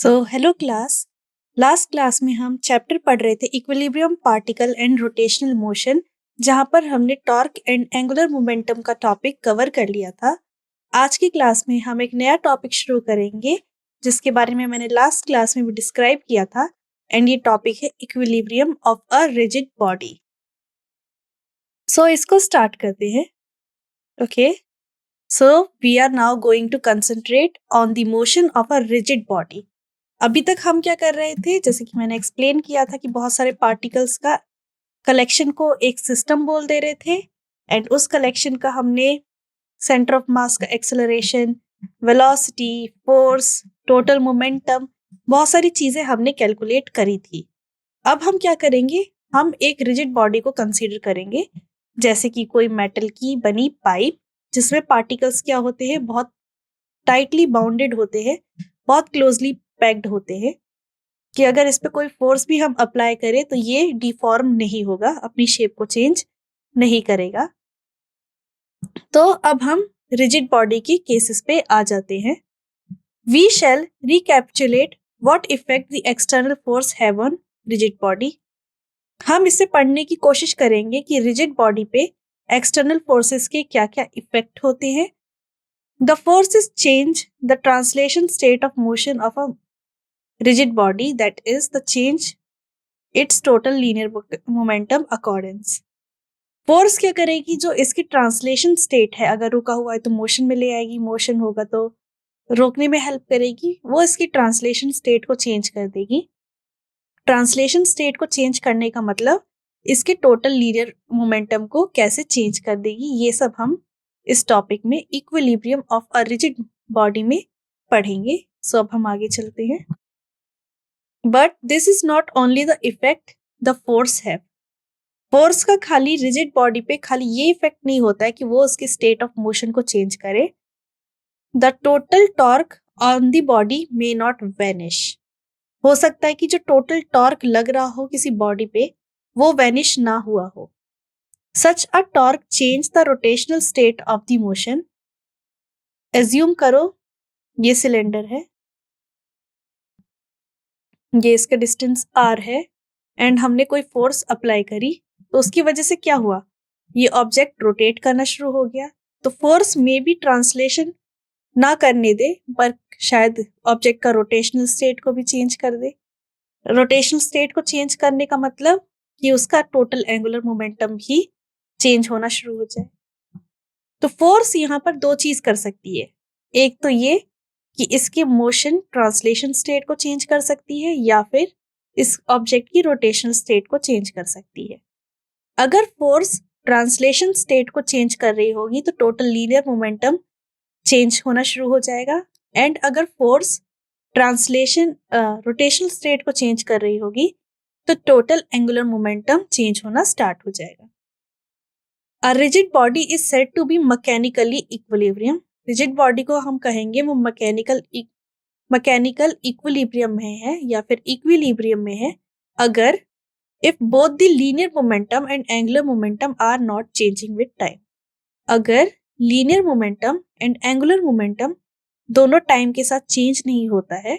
Hello class. Last class में हम chapter पढ़ रहे थे equilibrium particle and rotational motion, जहां पर हमने टॉर्क एंड एंगुलर मोमेंटम का टॉपिक कवर कर लिया था। आज की क्लास में हम एक नया टॉपिक शुरू करेंगे जिसके बारे में मैंने लास्ट क्लास में भी डिस्क्राइब किया था, एंड ये टॉपिक है equilibrium of a rigid body. इसको स्टार्ट करते हैं। Okay, so we are now going to concentrate on the motion of a rigid body. अभी तक हम क्या कर रहे थे, जैसे कि मैंने एक्सप्लेन किया था कि बहुत सारे पार्टिकल्स का कलेक्शन को एक सिस्टम बोल दे रहे थे, एंड उस कलेक्शन का हमने सेंटर ऑफ मास का acceleration, velocity, force, total momentum, बहुत सारी चीजें हमने कैलकुलेट करी थी। अब हम क्या करेंगे, हम एक रिजिड बॉडी को कंसीडर करेंगे, जैसे कि कोई मेटल की बनी पाइप जिसमें पार्टिकल्स क्या होते हैं, बहुत टाइटली बाउंडेड होते हैं, बहुत क्लोजली पैक्ड होते हैं, कि अगर इस पे कोई फोर्स भी हम अप्लाई करें तो ये डिफॉर्म नहीं होगा, अपनी शेप को चेंज नहीं करेगा। तो अब हम रिजिड बॉडी की केसेस पे आ जाते हैं। We shall recapitulate what effect the external force have on rigid body. हम इसे पढ़ने की कोशिश करेंगे कि रिजिड बॉडी पे एक्सटर्नल फोर्सेस के क्या क्या इफेक्ट होते हैं। The forces change the translation state of motion of a rigid body, that is the change its total linear momentum accordance। Force क्या करेगी, जो इसकी ट्रांसलेशन स्टेट है, अगर रुका हुआ है तो मोशन में ले आएगी, मोशन होगा तो रोकने में हेल्प करेगी, वो इसकी ट्रांसलेशन स्टेट को चेंज कर देगी। ट्रांसलेशन स्टेट को चेंज करने का मतलब इसके टोटल लीनियर मोमेंटम को कैसे चेंज कर देगी, ये सब हम इस टॉपिक में equilibrium of a rigid body में पढ़ेंगे। अब हम आगे चलते हैं। But this is not only the effect the force है। फोर्स का खाली रिजिड बॉडी पे खाली ये इफेक्ट नहीं होता है कि वो उसके स्टेट ऑफ मोशन को चेंज करे। The total torque on the body may not vanish. हो सकता है कि जो टोटल टॉर्क लग रहा हो किसी बॉडी पे वो वैनिश ना हुआ हो। Such a torque change the rotational state of the motion. Assume करो ये सिलेंडर है, ये इसका डिस्टेंस r है, एंड हमने कोई फोर्स अप्लाई करी तो उसकी वजह से क्या हुआ, ये ऑब्जेक्ट रोटेट करना शुरू हो गया। तो फोर्स में भी ट्रांसलेशन ना करने दे, पर शायद ऑब्जेक्ट का रोटेशनल स्टेट को भी चेंज कर दे। रोटेशनल स्टेट को चेंज करने का मतलब कि उसका टोटल एंगुलर मोमेंटम भी चेंज होना शुरू हो जाए। तो फोर्स यहाँ पर दो चीज कर सकती है, एक तो ये कि इसकी मोशन ट्रांसलेशन स्टेट को चेंज कर सकती है, या फिर इस ऑब्जेक्ट की रोटेशनल स्टेट को चेंज कर सकती है। अगर फोर्स ट्रांसलेशन स्टेट को चेंज कर रही होगी तो टोटल लीनियर मोमेंटम चेंज होना शुरू हो जाएगा, एंड अगर फोर्स ट्रांसलेशन रोटेशनल स्टेट को चेंज कर रही होगी तो टोटल एंगुलर मोमेंटम चेंज होना स्टार्ट हो जाएगा। A rigid body is said to be mechanically equilibrium. Rigid body को हम कहेंगे वो मैकेनिकल इक्विलिब्रियम में है या फिर इक्विलिब्रियम में है, अगर if both the linear momentum and angular momentum are not changing with time। अगर linear momentum and angular momentum दोनों टाइम के साथ चेंज नहीं होता है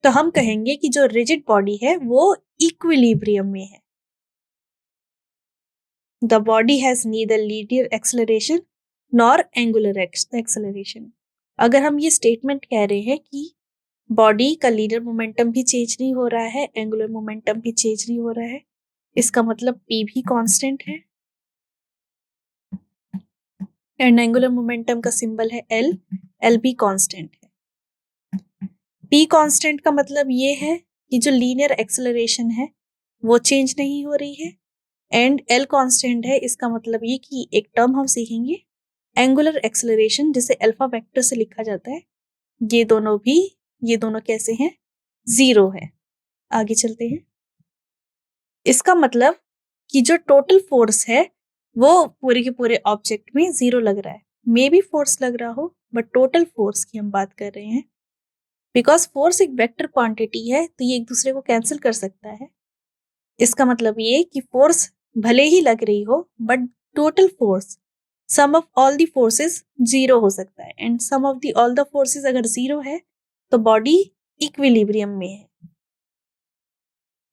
तो हम कहेंगे कि जो रिजिड बॉडी है वो इक्विलिब्रियम में है। The body has neither linear acceleration nor angular acceleration. अगर हम ये स्टेटमेंट कह रहे हैं कि बॉडी का लीनियर मोमेंटम भी चेंज नहीं हो रहा है, एंगुलर मोमेंटम भी चेंज नहीं हो रहा है, इसका मतलब P भी कांस्टेंट है, एंड एंगुलर मोमेंटम का सिंबल है L भी कांस्टेंट है। P कांस्टेंट का मतलब ये है कि जो लीनियर एक्सेलरेशन है वो चेंज नहीं हो रही है, एंड L कांस्टेंट है, इसका मतलब ये कि एक टर्म हम सीखेंगे एंगुलर एक्सेलरेशन, जिसे अल्फा वेक्टर से लिखा जाता है। ये दोनों कैसे हैं, जीरो है। आगे चलते हैं। इसका मतलब कि जो टोटल फोर्स है वो पूरे के पूरे ऑब्जेक्ट में जीरो लग रहा है। मे भी फोर्स लग रहा हो, बट टोटल फोर्स की हम बात कर रहे हैं। बिकॉज फोर्स एक वेक्टर क्वांटिटी है तो ये एक दूसरे को कैंसिल कर सकता है। इसका मतलब ये कि फोर्स भले ही लग रही हो but total force sum of all the forces zero हो सकता है, and sum of the all the forces अगर जीरो है तो बॉडी इक्विलिब्रियम में है।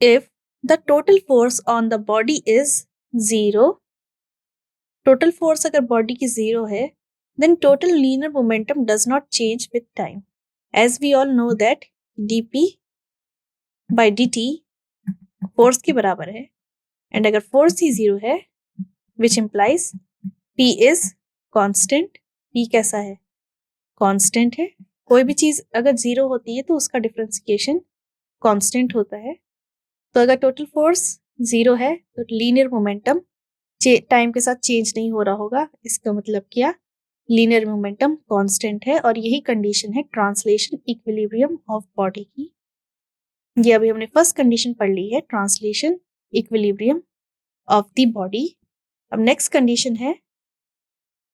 If the total force on the body is 0, total force अगर बॉडी की 0 है, then total linear momentum does not change with time. As we all know that dp by dt force के बराबर है, and अगर force ही 0 है, which implies p is constant. p कैसा है? कांस्टेंट है। कोई भी चीज अगर 0 होती है तो उसका डिफरेंशिएशन कांस्टेंट होता है। तो अगर टोटल फोर्स 0 है तो लीनियर मोमेंटम टाइम के साथ चेंज नहीं हो रहा होगा। इसका मतलब क्या? लीनियर मोमेंटम कांस्टेंट है, और यही कंडीशन है ट्रांसलेशन इक्विलिब्रियम ऑफ बॉडी की। ये अभी हमने फर्स्ट कंडीशन पढ़ ली है, translation equilibrium of the body. अब नेक्स्ट कंडीशन है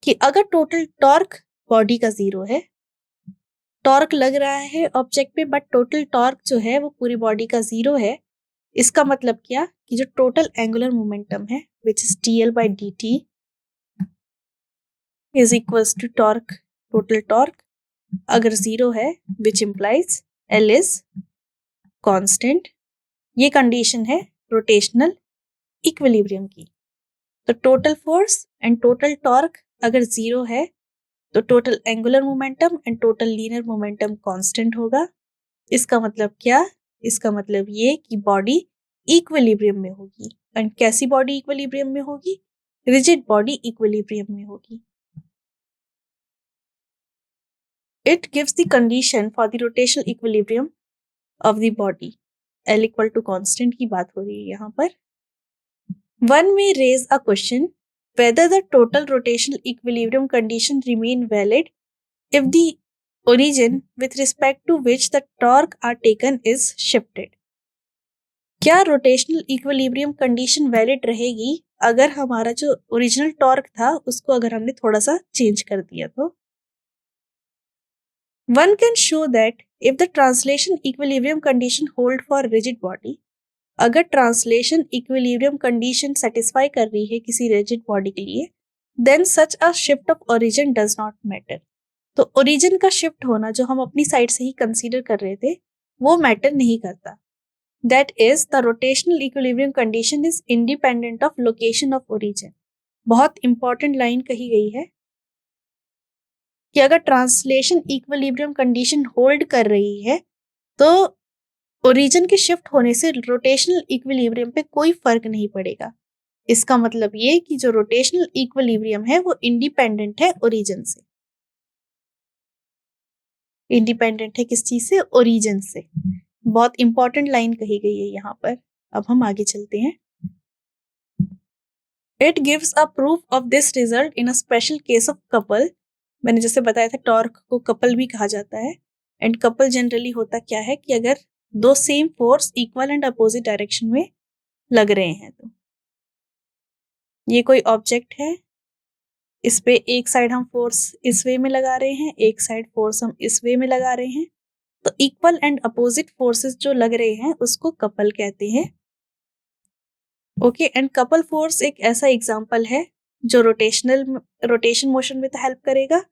कि अगर टोटल टॉर्क बॉडी का 0 है, टॉर्क लग रहा है ऑब्जेक्ट पे बट टोटल टॉर्क जो है वो पूरी बॉडी का 0 है, इसका मतलब क्या कि जो टोटल एंगुलर मोमेंटम है which is TL by dt is equals to torque, total torque अगर 0 है, which implies L is constant। ये कंडीशन है रोटेशनल इक्विलिब्रियम की। तो total force and total torque अगर 0 है तो total angular momentum and total linear momentum constant होगा। इसका मतलब क्या? इसका मतलब ये कि बॉडी इक्विलिब्रियम में होगी। एंड कैसी बॉडी इक्विलिब्रियम में होगी? रिजिड बॉडी इक्विलिब्रियम में होगी। It gives the condition for the rotational equilibrium of the body. L equal to constant की बात हो रही है यहाँ पर। One may raise a question whether the total rotational equilibrium condition remain valid if the origin with respect to which the torque are taken is shifted. क्या rotational equilibrium condition valid रहेगी अगर हमारा जो ओरिजिनल टॉर्क था उसको अगर हमने थोड़ा सा चेंज कर दिया तो? One can show that if the translation equilibrium condition hold for rigid body, अगर ट्रांसलेशन इक्विलिब्रियम कंडीशन सेटिस्फाई कर रही है किसी रिजिड बॉडी के लिए, then such a shift of origin does not matter. तो ओरिजिन का शिफ्ट होना जो हम अपनी साइड से ही कंसीडर कर रहे थे वो मैटर नहीं करता। That is, the rotational equilibrium condition is independent of location of origin. बहुत इंपॉर्टेंट लाइन कही गई है कि अगर ट्रांसलेशन इक्विलिब्रियम कंडीशन होल्ड कर रही है तो ओरिजिन के शिफ्ट होने से रोटेशनल इक्विलिब्रियम पे कोई फर्क नहीं पड़ेगा। इसका मतलब ये कि जो रोटेशनल इक्विलिब्रियम है वो इंडिपेंडेंट है ओरिजिन से। इंडिपेंडेंट है किस चीज से? ओरिजिन से। बहुत इंपॉर्टेंट लाइन कही गई है यहाँ पर। अब हम आगे चलते हैं। It gives a proof of this result in a special case of couple. मैंने जैसे बताया था टॉर्क को कपल भी कहा जाता है। एंड कपल जनरली होता क्या है कि अगर दो same force equal and opposite direction में लग रहे हैं तो ये कोई ऑब्जेक्ट है, इस पे एक साइड हम फोर्स इस वे में लगा रहे हैं, एक साइड फोर्स हम इस वे में लगा रहे हैं, तो इक्वल एंड अपोजिट फोर्सेस जो लग रहे हैं उसको कपल कहते हैं। ओके, एंड कपल फोर्स एक ऐसा एग्जांपल है जो रोटेशन मोशन में तो हेल्प करेगा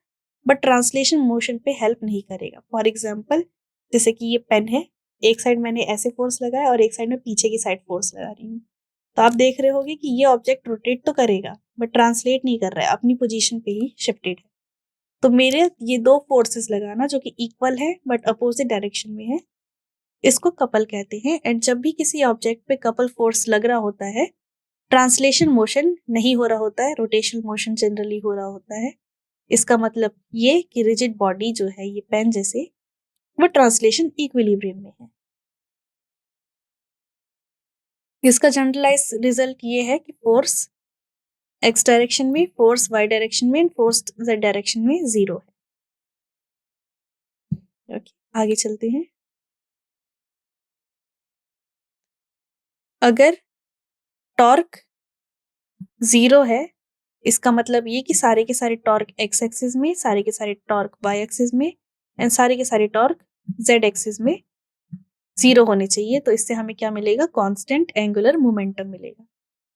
बट ट्रांसलेशन मोशन पे हेल्प नहीं करेगा। फॉर एग्जांपल जैसे कि ये पेन है, एक साइड मैंने ऐसे फोर्स लगाया और एक साइड में पीछे की साइड फोर्स लगा रही हूँ, तो आप देख रहे होगे कि ये ऑब्जेक्ट रोटेट तो करेगा बट ट्रांसलेट नहीं कर रहा है, अपनी पोजीशन पे ही शिफ्टेड है। तो मेरे ये दो फोर्सेस लगाना जो कि इक्वल है बट अपोजिट डायरेक्शन में है, इसको कपल कहते हैं। एंड जब भी किसी ऑब्जेक्ट पे कपल फोर्स लग रहा होता है, ट्रांसलेशन मोशन नहीं हो रहा होता है, रोटेशनल मोशन जनरली हो रहा होता है। इसका मतलब ये कि रिजिड बॉडी जो है ये पेन जैसे, वो ट्रांसलेशन इक्विलिब्रियम में है। इसका जनरलाइज रिजल्ट ये है कि फोर्स एक्स डायरेक्शन में, फोर्स वाई डायरेक्शन में, फोर्स जेड डायरेक्शन में 0 है। ओके, आगे चलते हैं। अगर टॉर्क 0 है, इसका मतलब ये कि सारे के सारे टॉर्क एक्स एक्सिस में, सारे के सारे टॉर्क वाई एक्सिस में एंड सारे के सारे टॉर्क जेड एक्सिस में 0 होने चाहिए। तो इससे हमें क्या मिलेगा? कांस्टेंट एंगुलर मोमेंटम मिलेगा।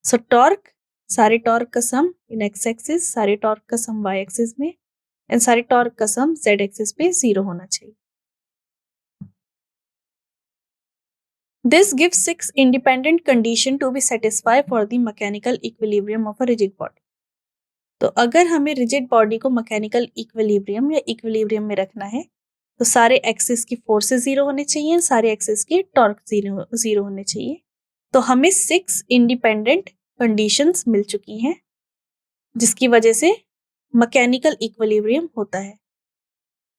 सो टॉर्क, सारे टॉर्क का सम इन एक्स एक्सिस, सारे टॉर्क का सम वाई एक्सिस में एंड सारे टॉर्क का सम जेड एक्सिस पे 0 होना चाहिए। This gives 6 independent conditions to be satisfied for the mechanical equilibrium of a rigid body. तो अगर हमें रिजिड बॉडी को मैकेनिकल इक्विलिब्रियम या इक्विलिब्रियम में रखना है तो सारे एक्सिस की फोर्सेस जीरो होने चाहिए, सारे एक्सिस के टॉर्क जीरो होने चाहिए। तो हमें 6 इंडिपेंडेंट कंडीशंस मिल चुकी हैं जिसकी वजह से मैकेनिकल इक्विलिब्रियम होता है।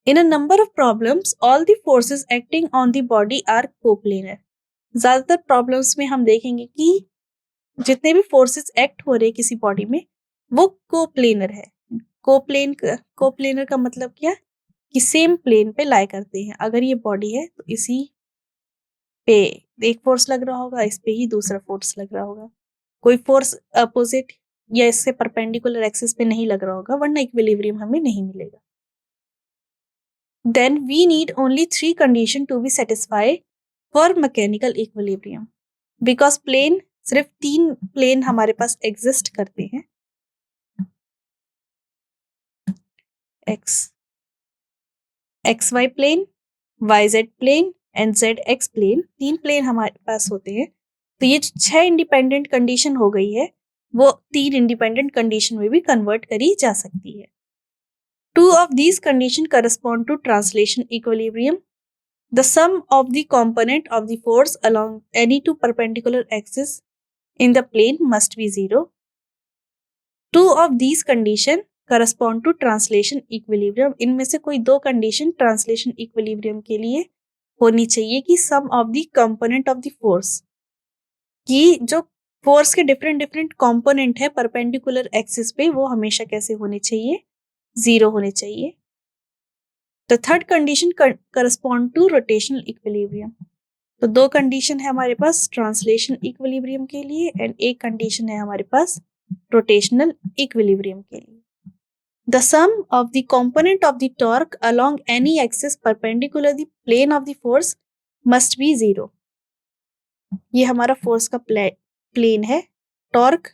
In a number of problems all the forces acting on the body are coplanar. ज्यादातर प्रॉब्लम्स में हम देखेंगे कि जितने भी फोर्सेस एक्ट हो रहे हैं किसी बॉडी में वो कोप्लेनर है। कोप्लेनर का मतलब क्या कि सेम प्लेन पे लाई करते हैं। अगर ये बॉडी है तो इसी पे एक फोर्स लग रहा होगा, इस पे ही दूसरा फोर्स लग रहा होगा, कोई फोर्स अपोजिट या इससे परपेंडिकुलर एक्सिस पे नहीं लग रहा होगा, वरना इक्विलिब्रियम हमें नहीं मिलेगा। Then we need only 3 condition to be satisfy for mechanical equilibrium. Because plane सिर्फ 3 प्लेन हमारे पास एग्जिस्ट करते हैं, XY plane, YZ plane and ZX plane. 3 plane हमारे पास होते हैं। तो ये 6 इंडिपेंडेंट कंडीशन हो गई है वो 3 इंडिपेंडेंट कंडीशन में भी कन्वर्ट करी जा सकती है। 2 of these conditions correspond to translation equilibrium. The sum of the component of the force along any two perpendicular axes in the plane must be 0. 2 of these conditions correspond to translation equilibrium. इनमें से कोई 2 condition translation equilibrium के लिए होनी चाहिए कि sum of the component of the force, कि जो फोर्स के डिफरेंट कंपोनेंट है परपेंडिकुलर एक्सिस पे वो हमेशा कैसे होने चाहिए, 0 होने चाहिए। The third condition correspond to rotational equilibrium. तो 2 कंडीशन है हमारे पास ट्रांसलेशन इक्विलिब्रियम के लिए एंड एक कंडीशन है हमारे पास रोटेशनल इक्विलिब्रियम के लिए। The sum of the component of the torque along any axis perpendicular the plane of the force must be 0. ये हमारा फोर्स का प्लेन है, टॉर्क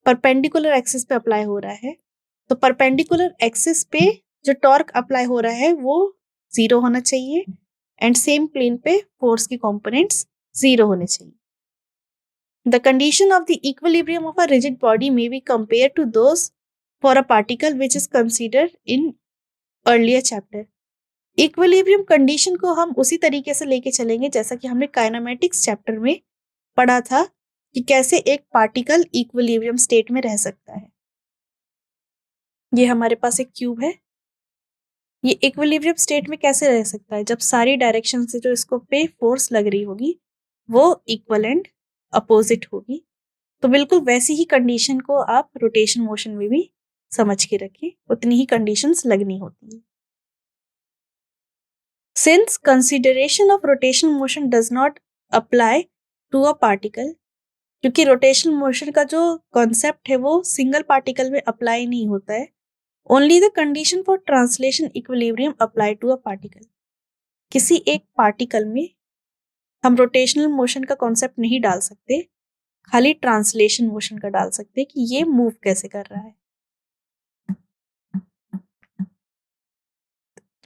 परपेंडिकुलर एक्सिस पे अप्लाई हो रहा है। तो परपेंडिकुलर एक्सिस पे जो टॉर्क अप्लाई हो रहा है वो 0 होना चाहिए एंड सेम प्लेन पे फोर्स की कंपोनेंट्स 0 होने चाहिए। The condition of the equilibrium of a rigid body may be compared to those for a particle which is considered in earlier chapter. Equilibrium condition को हम उसी तरीके से लेके चलेंगे जैसा कि हमने काइनेमेटिक्स चैप्टर में पढ़ा था कि कैसे एक पार्टिकल इक्विलिब्रियम स्टेट में रह सकता है। ये हमारे पास एक क्यूब है, ये इक्विलिब्रियम स्टेट में कैसे रह सकता है, जब सारी डायरेक्शन से जो इसको पे फोर्स लग रही होगी वो इक्वल एंड अपोजिट होगी। तो बिल्कुल वैसी ही कंडीशन को आप रोटेशन मोशन में भी समझ के रखें, उतनी ही कंडीशंस लगनी होती है। Since consideration of rotational motion does not apply to a particle, क्योंकि रोटेशनल मोशन का जो कॉन्सेप्ट है वो सिंगल पार्टिकल में अप्लाई नहीं होता है, only the condition for translation equilibrium apply to a particle. किसी एक पार्टिकल में हम रोटेशनल मोशन का कॉन्सेप्ट नहीं डाल सकते, खाली ट्रांसलेशन मोशन का डाल सकते कि ये मूव कैसे कर रहा है।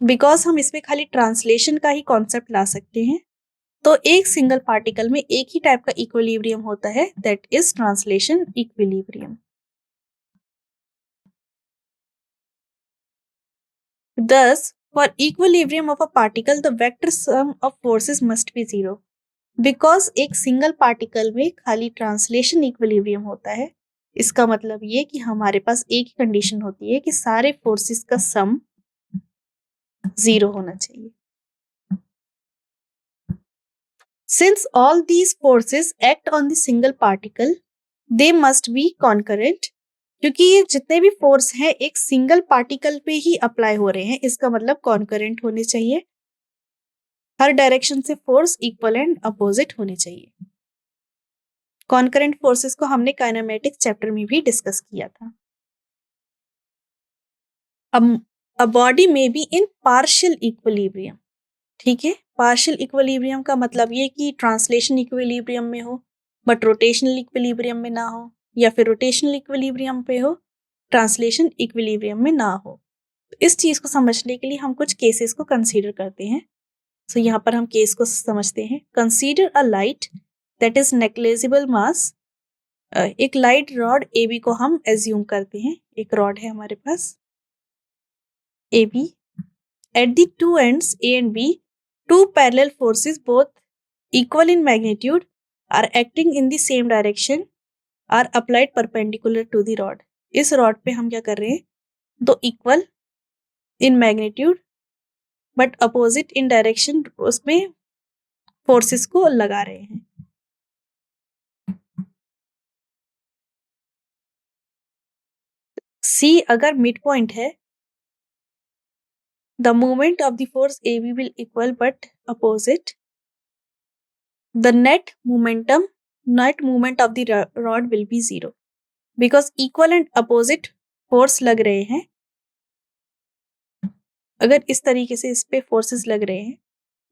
बिकॉज हम इसमें खाली ट्रांसलेशन का ही कॉन्सेप्ट ला सकते हैं, तो एक सिंगल पार्टिकल में एक ही टाइप का इक्विलिब्रियम होता है, that is translation equilibrium. Thus, for equilibrium of a particle, the vector sum of forces must be 0. Because एक सिंगल पार्टिकल में खाली ट्रांसलेशन इक्विलिब्रियम होता है, इसका मतलब ये कि हमारे पास एक ही कंडीशन होती है कि सारे फोर्सेस का सम 0 होना चाहिए। Since all these forces act on the single particle, they must be concurrent. क्योंकि ये जितने भी फोर्स हैं एक सिंगल पार्टिकल पे ही अप्लाई हो रहे हैं, इसका मतलब कॉन्करेंट होने चाहिए। हर डायरेक्शन से फोर्स इक्वल एंड अपोजिट होने चाहिए। कॉन्करेंट फोर्सेस को हमने काइनेमेटिक्स चैप्टर में भी डिस्कस किया था। अ बॉडी में बी इन पार्शियल इक्विलिब्रियम, ठीक है। पार्शियल इक्विलिब्रियम का मतलब ये कि ट्रांसलेशन इक्विलिब्रियम में हो बट रोटेशनल इक्विलिब्रियम में ना हो, या फिर रोटेशनल इक्विलिब्रियम पे हो ट्रांसलेशन इक्विलिब्रियम में ना हो। तो इस चीज को समझने के लिए हम कुछ केसेस को कंसीडर करते हैं। सो यहाँ पर हम केस को समझते हैं। Consider a light that is negligible mass. एक लाइट रॉड ए बी को हम एज्यूम करते हैं, एक रॉड है हमारे पास A B. At the two ends A and B, two parallel forces both equal in magnitude are acting in the same direction are applied perpendicular to the rod। इस rod पे हम क्या कर रहे हैं, दो equal in magnitude but opposite in direction उसमें forces को लगा रहे हैं। सी अगर मिड पॉइंट है, the movement of the force A B will equal but opposite. The net movement of the rod will be zero because equal and opposite force लग रहे हैं। अगर इस तरीके से इस पे फोर्सेस लग रहे हैं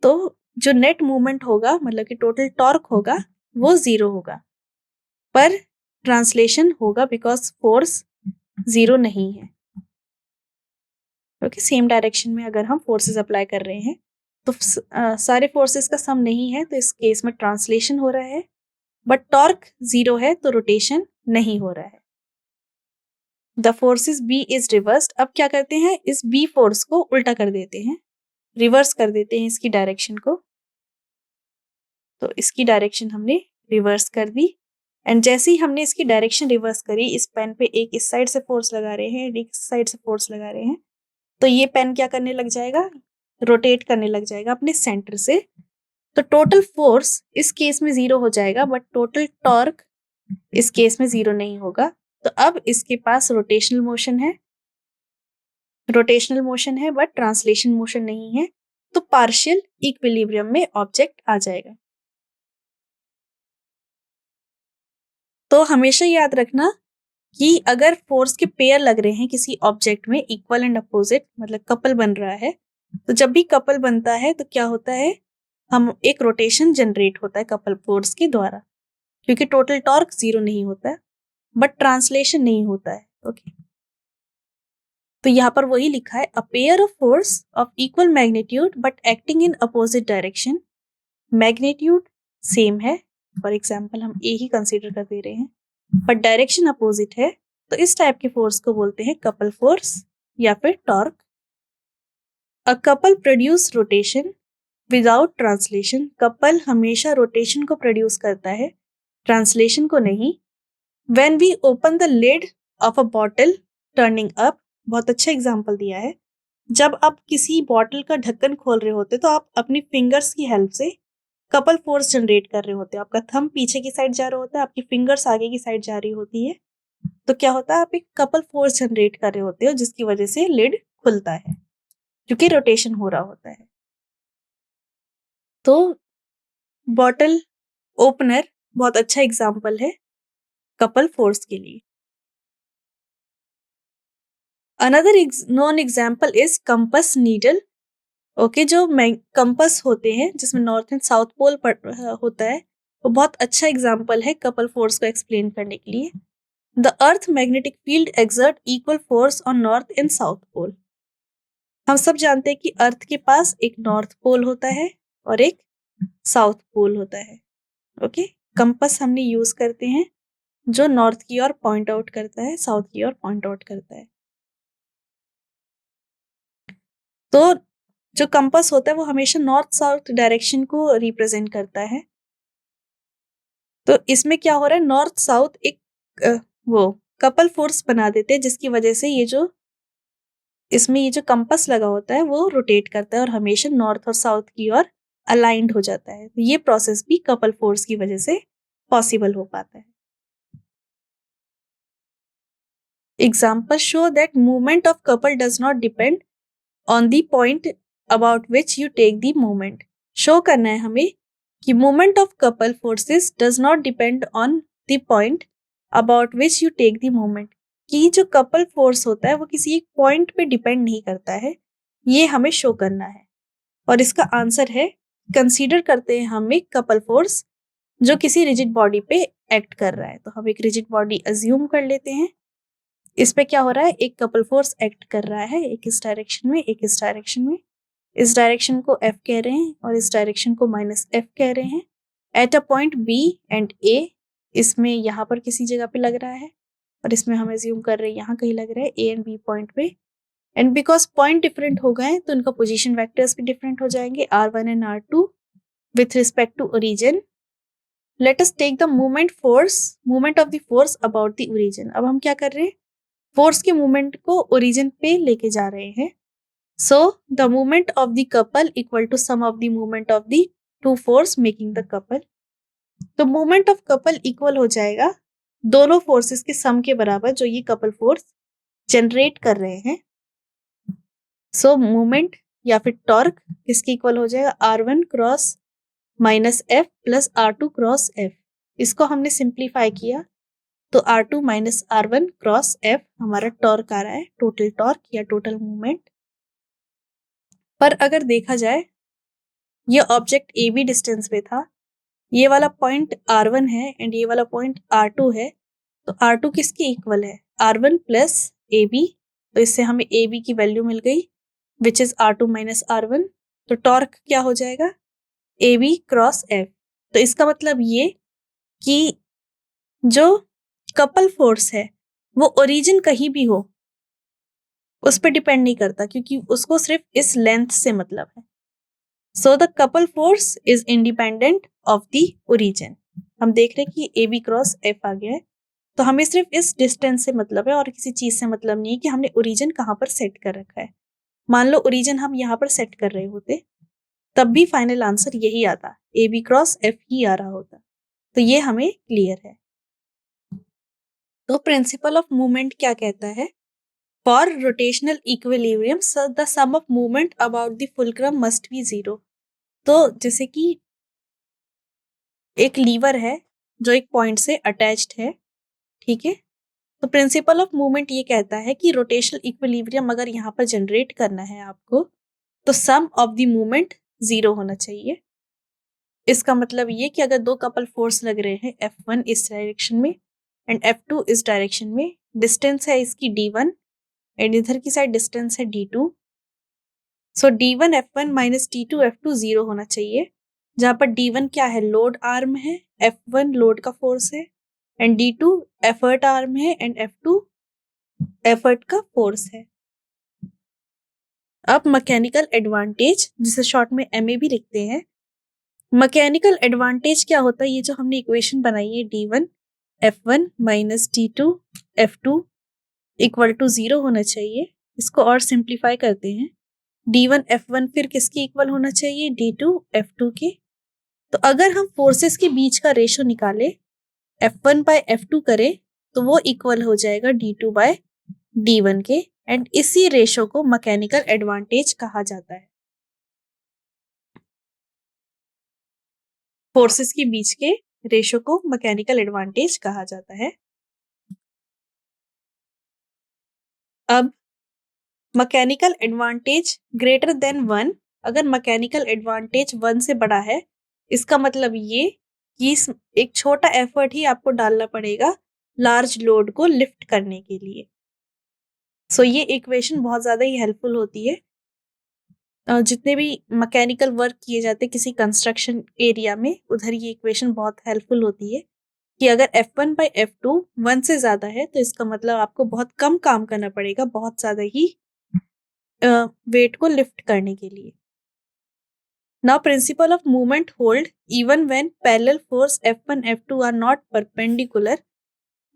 तो जो नेट मूवमेंट होगा, मतलब कि टोटल टॉर्क होगा, वो जीरो होगा, पर ट्रांसलेशन होगा बिकॉज फोर्स जीरो नहीं है। ओके, सेम डायरेक्शन में अगर हम फोर्सेस अप्लाई कर रहे हैं तो सारे फोर्सेस का सम नहीं है, तो इस केस में ट्रांसलेशन हो रहा है, बट टॉर्क जीरो है तो रोटेशन नहीं हो रहा है। The forces B is reversed. अब क्या करते हैं, इस बी फोर्स को उल्टा कर देते हैं, रिवर्स कर देते हैं इसकी डायरेक्शन को। तो इसकी डायरेक्शन हमने रिवर्स कर दी, एंड जैसे ही हमने इसकी डायरेक्शन रिवर्स करी, इस पेन पे एक इस साइड से फोर्स लगा रहे हैं, एक इस साइड से फोर्स लगा रहे हैं, तो ये पेन क्या करने लग जाएगा, रोटेट करने लग जाएगा अपने सेंटर से। तो टोटल फोर्स इस केस में जीरो हो जाएगा, बट टोटल टॉर्क इस केस में जीरो नहीं होगा। तो अब इसके पास रोटेशनल मोशन है बट ट्रांसलेशन मोशन नहीं है, तो पार्शियल इक्विलिब्रियम में ऑब्जेक्ट आ जाएगा। तो हमेशा याद रखना कि अगर फोर्स के पेयर लग रहे हैं किसी ऑब्जेक्ट में, इक्वल एंड अपोजिट, मतलब कपल बन रहा है, तो जब भी कपल बनता है तो क्या होता है, हम एक रोटेशन जनरेट होता है कपल फोर्स के द्वारा, क्योंकि टोटल टॉर्क जीरो नहीं होता है बट ट्रांसलेशन नहीं होता है। ओके, तो यहाँ पर वही लिखा है, a pair of force of equal magnitude but acting in opposite direction. Magnitude same है, फॉर एग्जाम्पल हम ए ही कंसिडर कर दे रहे हैं, बट डायरेक्शन अपोजिट है, तो इस टाइप के फोर्स को बोलते हैं कपल फोर्स या फिर torque. A couple produce rotation without translation. Couple हमेशा रोटेशन को प्रोड्यूस करता है, ट्रांसलेशन को नहीं। When we open the lid of a bottle turning up, बहुत अच्छा एग्जाम्पल दिया है। जब आप किसी बॉटल का ढक्कन खोल रहे होते तो आप अपनी फिंगर्स की हेल्प से कपल फोर्स जनरेट कर रहे होते हो। आपका थंब पीछे की साइड जा रहा होता है, आपकी फिंगर्स आगे की साइड जा रही होती है, तो क्या होता है, आप एक कपल फोर्स जनरेट कर रहे होते हो, जिसकी वजह से लिड खुलता है, क्योंकि रोटेशन हो रहा होता है। तो बॉटल ओपनर बहुत अच्छा एग्जाम्पल है कपल फोर्स के लिए। Another non example is compass needle. Okay, जो कंपस होते हैं जिसमें नॉर्थ एंड साउथ पोल होता है, वो बहुत अच्छा एग्जाम्पल है कपल फोर्स को एक्सप्लेन करने के लिए। The earth magnetic field exert equal force on north and south pole. हम सब जानते हैं कि अर्थ के पास एक नॉर्थ पोल होता है और एक साउथ पोल होता है। ओके, कंपस हमने यूज करते हैं जो नॉर्थ की ओर पॉइंट आउट करता है, साउथ की ओर पॉइंट आउट करता है। तो जो कंपस होता है वो हमेशा नॉर्थ साउथ डायरेक्शन को रिप्रेजेंट करता है। तो इसमें क्या हो रहा है, नॉर्थ साउथ एक वो कपल फोर्स बना देते हैं, जिसकी वजह से इसमें ये जो कंपस लगा होता है वो रोटेट करता है और हमेशा नॉर्थ और साउथ की ओर अलाइंड हो जाता है। तो ये प्रोसेस भी कपल फोर्स की वजह से पॉसिबल हो पाता है। Example show that movement of couple does not depend on the point about which you take the movement. Show करना है हमें कि movement of couple forces does not depend on the point about which you take the movement, कि जो couple force होता है वो किसी एक पॉइंट पे डिपेंड नहीं करता है, ये हमें शो करना है। और इसका आंसर है, कंसीडर करते हैं हम एक कपल फोर्स जो किसी रिजिड बॉडी पे एक्ट कर रहा है। तो हम एक रिजिड बॉडी अज्यूम कर लेते हैं, इस पे क्या हो रहा है, एक कपल फोर्स एक्ट कर रहा है, एक इस डायरेक्शन में, एक इस डायरेक्शन में। इस डायरेक्शन को F कह रहे हैं और इस डायरेक्शन को -F कह रहे हैं। At a point B and A, इसमें यहाँ पर किसी जगह पे लग रहा है और इसमें हम एज्यूम कर रहे हैं यहाँ कहीं लग रहा है A एंड B पॉइंट पे। एंड बिकॉज पॉइंट डिफरेंट हो गए तो इनका पोजीशन वेक्टर्स भी डिफरेंट हो जाएंगे, R1 and R2 with respect to origin. Let us take the movement of the force about the origin. अब हम क्या कर रहे हैं, फोर्स के मूवमेंट को ओरिजिन पे लेके जा रहे हैं। So the movement of the couple equal to sum of the movement of the two force making the couple. तो मूवमेंट ऑफ कपल इक्वल हो जाएगा दोनों फोर्सेस के सम के बराबर जो ये कपल फोर्स जनरेट कर रहे हैं। सो मूवमेंट या फिर टॉर्क किसके इक्वल हो जाएगा, R1 cross -F plus R2 cross F। इसको हमने सिंप्लीफाई किया तो R2 minus R1 cross F हमारा टॉर्क आ रहा है, टोटल टॉर्क या टोटल मूवमेंट। पर अगर देखा जाए ये ऑब्जेक्ट AB डिस्टेंस पे था, ये वाला पॉइंट R1 है एंड ये वाला पॉइंट R2 है, तो R2 किसके इक्वल है, R1 प्लस AB। तो इससे हमें AB की वैल्यू मिल गई which is R2 minus R1। तो टॉर्क क्या हो जाएगा, AB क्रॉस F। तो इसका मतलब ये कि जो कपल फोर्स है वो ओरिजिन कहीं भी हो उस पर डिपेंड नहीं करता, क्योंकि उसको सिर्फ इस लेंथ से मतलब है। So the couple force is independent of the origin. हम देख रहे हैं कि AB क्रॉस F आ गया है, तो हमें सिर्फ इस डिस्टेंस से मतलब है और किसी चीज से मतलब नहीं है कि हमने ओरिजिन कहाँ पर सेट कर रखा है। मान लो ओरिजिन हम यहाँ पर सेट कर रहे होते तब भी फाइनल आंसर यही आता, AB क्रॉस F ही आ रहा होता। तो ये हमें क्लियर है। तो प्रिंसिपल ऑफ मूवमेंट क्या कहता है, for rotational equilibrium the sum of movement about the fulcrum must be 0। तो जैसे कि एक लीवर है जो एक पॉइंट से अटैच्ड है, ठीक है, तो प्रिंसिपल ऑफ मूवमेंट ये कहता है कि रोटेशनल इक्विलिब्रियम अगर यहाँ पर जनरेट करना है आपको तो सम ऑफ द मूवमेंट 0 होना चाहिए। इसका मतलब ये कि अगर दो कपल फोर्स लग रहे हैं, F1 इस डायरेक्शन में एंड F2 इस डायरेक्शन में, डिस्टेंस है इसकी D1 एंड इधर की साइड डिस्टेंस है D2। सो D1 F1 minus D2 F2 0 होना चाहिए, जहां पर D1 क्या है, लोड आर्म है, F1 लोड का फोर्स है एंड D2 एफर्ट आर्म है एंड F2 एफर्ट का फोर्स है। अब मैकेनिकल एडवांटेज, जिसे शॉर्ट में MA भी लिखते हैं, मैकेनिकल एडवांटेज क्या होता है, ये जो हमने इक्वेशन बनाई है D1 F1 minus D2 F2 equal to 0 होना चाहिए। इसको और सिंप्लीफाई करते हैं, D1 F1 फिर किसके इक्वल होना चाहिए, D2 F2 के। तो अगर हम फोर्सेस के बीच का रेशो निकाले, F1 बाय F2 करें तो वो इक्वल हो जाएगा D2 बाय D1 के, एंड इसी रेशो को मैकेनिकल एडवांटेज कहा जाता है। फोर्सेस के बीच के रेशो को मैकेनिकल एडवांटेज कहा जाता है। अब मैकेनिकल एडवांटेज ग्रेटर देन 1, अगर मैकेनिकल एडवांटेज 1 से बड़ा है, इसका मतलब ये कि एक छोटा एफर्ट ही आपको डालना पड़ेगा लार्ज लोड को लिफ्ट करने के लिए। सो ये इक्वेशन बहुत ज़्यादा ही हेल्पफुल होती है। जितने भी मैकेनिकल वर्क किए जाते हैं किसी कंस्ट्रक्शन एरिया में, उधर ये इक्वेशन बहुत हेल्पफुल होती है कि अगर F1 बाई F2 1 से ज़्यादा है तो इसका मतलब आपको बहुत कम काम करना पड़ेगा, बहुत ज़्यादा ही वेट को लिफ्ट करने के लिए। Now principle of movement hold even when parallel force F1 F2 are not perpendicular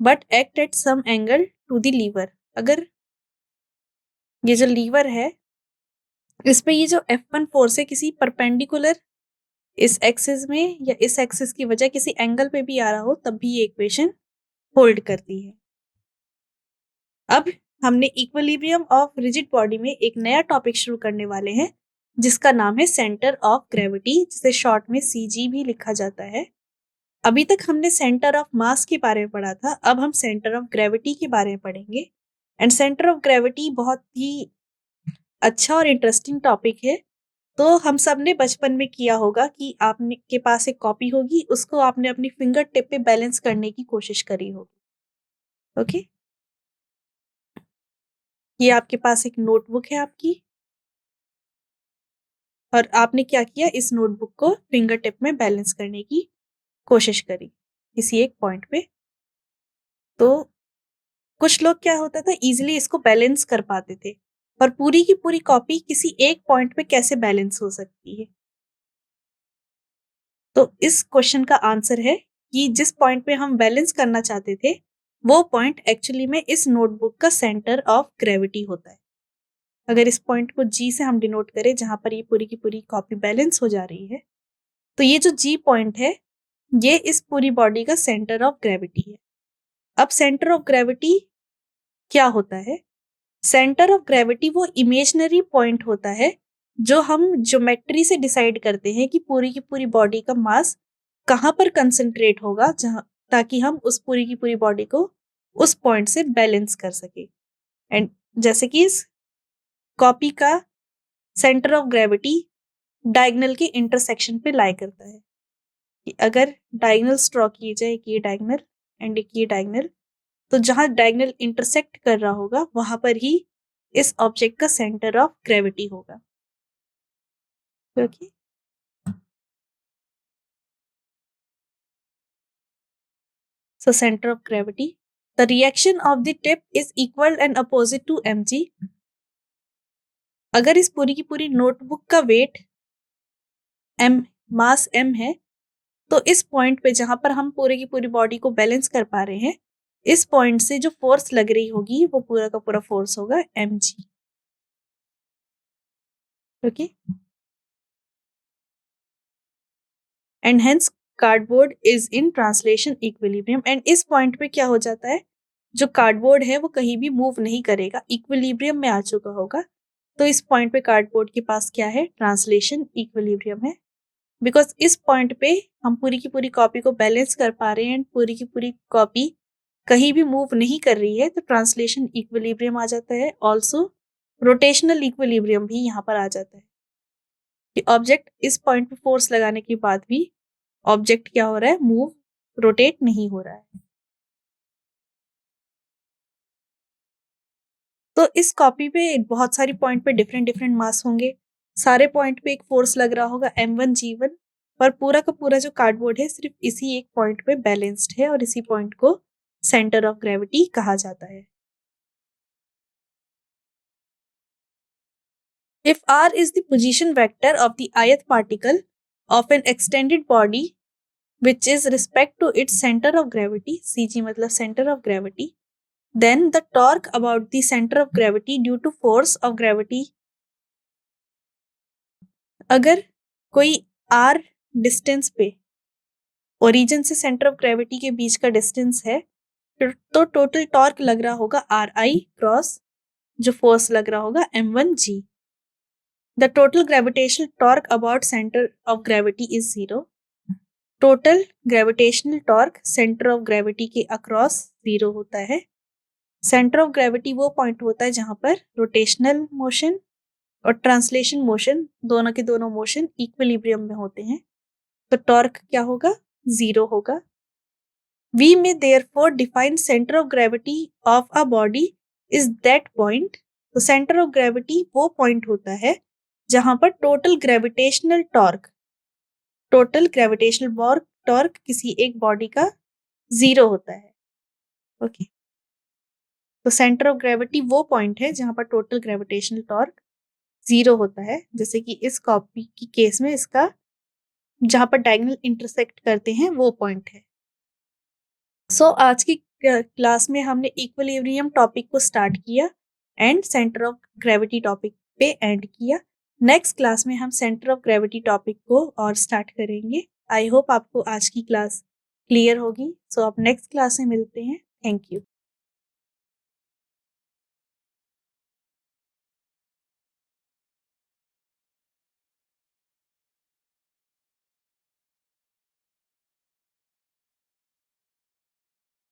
but act at some angle to the lever. अगर ये जो लीवर है इस पे ये जो F1 फोर्स है किसी परपेंडिकुलर इस एक्सिस में या इस एक्सिस की वजह किसी एंगल पे भी आ रहा हो, तब भी ये इक्वेशन होल्ड करती है। अब हमने इक्विलिब्रियम ऑफ रिजिड बॉडी में एक नया टॉपिक शुरू करने वाले हैं जिसका नाम है सेंटर ऑफ ग्रेविटी, जिसे शॉर्ट में CG भी लिखा जाता है। अभी तक हमने सेंटर ऑफ मास के बारे में पढ़ा था, अब हम सेंटर ऑफ ग्रेविटी के बारे में पढ़ेंगे। एंड सेंटर ऑफ ग्रेविटी बहुत ही अच्छा और इंटरेस्टिंग टॉपिक है। तो हम सब ने बचपन में किया होगा कि आपने के पास एक कॉपी होगी, उसको आपने अपनी फिंगर टिप पे बैलेंस करने की कोशिश करी होगी। ओके, ये आपके पास एक नोटबुक है आपकी, और आपने क्या किया, इस नोटबुक को फिंगर टिप में बैलेंस करने की कोशिश करी किसी एक पॉइंट पे। तो कुछ लोग क्या होता था, इजीली इसको बैलेंस कर पाते थे, पर पूरी की पूरी कॉपी किसी एक पॉइंट पे कैसे बैलेंस हो सकती है? तो इस क्वेश्चन का आंसर है कि जिस पॉइंट पे हम बैलेंस करना चाहते थे, वो पॉइंट एक्चुअली में इस नोटबुक का सेंटर ऑफ ग्रेविटी होता है। अगर इस पॉइंट को जी से हम डिनोट करें, जहां पर ये पूरी की पूरी कॉपी बैलेंस हो जा रही है, तो ये जो जी पॉइंट है, ये इस पूरी बॉडी का सेंटर ऑफ ग्रेविटी है। अब सेंटर ऑफ ग्रेविटी क्या होता है? सेंटर ऑफ ग्रेविटी वो इमेजिनरी पॉइंट होता है जो हम ज्योमेट्री से डिसाइड करते हैं कि पूरी की पूरी बॉडी का मास कहाँ पर कंसंट्रेट होगा, जहां ताकि हम उस पूरी की पूरी बॉडी को उस पॉइंट से बैलेंस कर सके। एंड जैसे कि इस कॉपी का सेंटर ऑफ ग्रेविटी डायगोनल के इंटरसेक्शन पे लाई करता है कि अगर डायगोनल ड्रॉ किए जाए, एक ये डायगोनल एंड एक ये डायगोनल, तो जहां डायगोनल इंटरसेक्ट कर रहा होगा वहां पर ही इस ऑब्जेक्ट का सेंटर ऑफ ग्रेविटी होगा। Okay, so center of gravity, the reaction of the tip is equal and opposite to mg। अगर इस पूरी की पूरी नोटबुक का वेट m, मास m है, तो इस पॉइंट पे जहां पर हम पूरी की पूरी बॉडी को बैलेंस कर पा रहे हैं, इस पॉइंट से जो फोर्स लग रही होगी वो पूरा का पूरा फोर्स होगा mg। Okay, and hence cardboard is in translation equilibrium. And इस पॉइंट पे क्या हो जाता है, जो कार्डबोर्ड है वो कहीं भी मूव नहीं करेगा, इक्विलिब्रियम में आ चुका होगा। तो इस पॉइंट पे कार्डबोर्ड के पास क्या है, ट्रांसलेशन इक्विलिब्रियम है। बिकॉज इस पॉइंट पे हम पूरी की पूरी कॉपी को बैलेंस कर पा रहे हैं एंड पूरी की पूरी कॉपी कहीं भी मूव नहीं कर रही है, तो ट्रांसलेशन इक्विलिब्रियम आ जाता है। ऑल्सो रोटेशनल इक्विलिब्रियम भी यहाँ पर आ जाता है कि ऑब्जेक्ट इस पॉइंट पे फोर्स लगाने के बाद भी ऑब्जेक्ट क्या हो रहा है, मूव, रोटेट नहीं हो रहा है। तो इस कॉपी पे बहुत सारी पॉइंट पे डिफरेंट डिफरेंट मास होंगे, सारे पॉइंट पे एक फोर्स लग रहा होगा m1 g1, पर पूरा का पूरा जो कार्डबोर्ड है सिर्फ इसी एक पॉइंट पे बैलेंस्ड है और इसी पॉइंट को सेंटर ऑफ ग्रेविटी कहा जाता है। If r is the position vector of the ith particle of an extended body which is respect to its center of gravity, cg मतलब center of gravity, then the torque about the center of gravity due to force of gravity, अगर कोई r distance पे origin से centre of gravity के बीच का distance है, तो total torque लग रहा होगा आर आई क्रॉस जो फोर्स लग रहा होगा m1g। The total gravitational torque about centre of gravity is 0। Total gravitational torque centre of gravity के अक्रॉस 0 होता है। सेंटर ऑफ ग्रेविटी वो पॉइंट होता है जहां पर रोटेशनल मोशन और ट्रांसलेशन मोशन, दोनों के दोनों मोशन इक्विलिब्रियम में होते हैं, तो टॉर्क क्या होगा, 0 होगा। We may therefore define center of gravity of a body is that point। तो center of gravity वो पॉइंट होता है जहां पर टोटल ग्रेविटेशनल टॉर्क किसी एक बॉडी का 0 होता है। ओके, तो सेंटर ऑफ ग्रेविटी वो पॉइंट है जहां पर टोटल ग्रेविटेशनल टॉर्क 0 होता है, जैसे कि इस कॉपी की केस में इसका जहां पर डायगोनल इंटरसेक्ट करते हैं वो पॉइंट है। सो आज की क्लास में हमने इक्विलिब्रियम टॉपिक को स्टार्ट किया and centre of gravity topic पे एंड किया। नेक्स्ट क्लास में हम सेंटर ऑफ ग्रेविटी टॉपिक को और स्टार्ट करेंगे। आई होप आपको आज की क्लास क्लियर होगी। सो आप नेक्स्ट क्लास में मिलते हैं। Thank you.